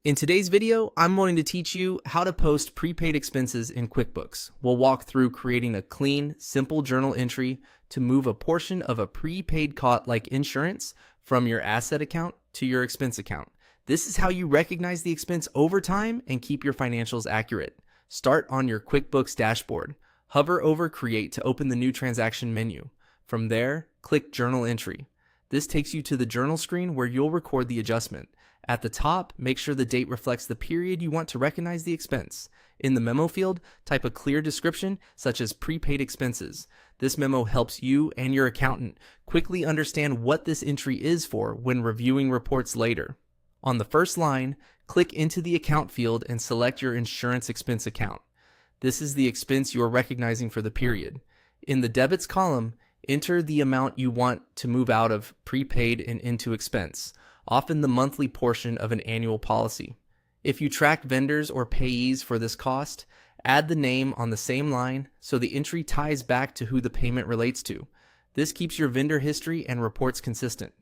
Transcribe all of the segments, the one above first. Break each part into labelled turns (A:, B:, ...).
A: In today's video, I'm going to teach you how to post prepaid expenses in QuickBooks. We'll walk through creating a clean, simple journal entry to move a portion of a prepaid cost like insurance from your asset account to your expense account. This is how you recognize the expense over time and keep your financials accurate. Start on your QuickBooks dashboard. Hover over Create to open the new transaction menu. From there, click Journal Entry. This takes you to the journal screen where you'll record the adjustment. At the top, make sure the date reflects the period you want to recognize the expense. In the memo field, type a clear description such as prepaid expenses. This memo helps you and your accountant quickly understand what this entry is for when reviewing reports later. On the first line, click into the account field and select your insurance expense account. This is the expense you are recognizing for the period. In the debits column, enter the amount you want to move out of prepaid and into expense, often the monthly portion of an annual policy. If you track vendors or payees for this cost, add the name on the same line so the entry ties back to who the payment relates to. This keeps your vendor history and reports consistent.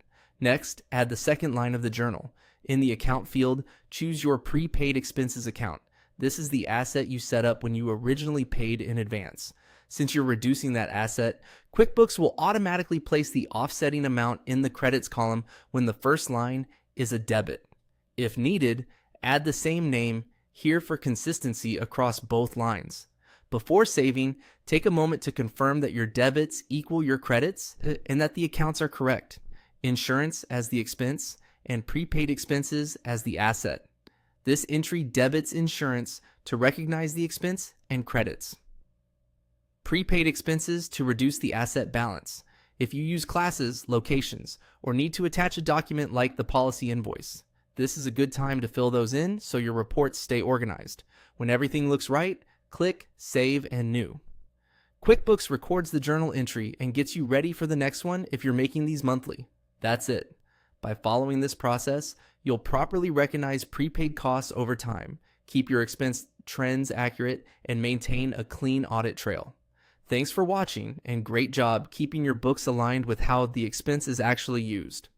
A: Next, add the second line of the journal. In the account field, choose your prepaid expenses account. This is the asset you set up when you originally paid in advance. Since you're reducing that asset, QuickBooks will automatically place the offsetting amount in the credits column when the first line is a debit. If needed, add the same name here for consistency across both lines. Before saving, take a moment to confirm that your debits equal your credits and that the accounts are correct. Insurance as the expense and prepaid expenses as the asset. This entry debits insurance to recognize the expense and credits prepaid expenses to reduce the asset balance. If you use classes, locations, or need to attach a document like the policy invoice, this is a good time to fill those in so your reports stay organized. When everything looks right, click Save and New. QuickBooks records the journal entry and gets you ready for the next one if you're making these monthly. That's it. By following this process, you'll properly recognize prepaid costs over time, keep your expense trends accurate, and maintain a clean audit trail. Thanks for watching, and great job keeping your books aligned with how the expense is actually used.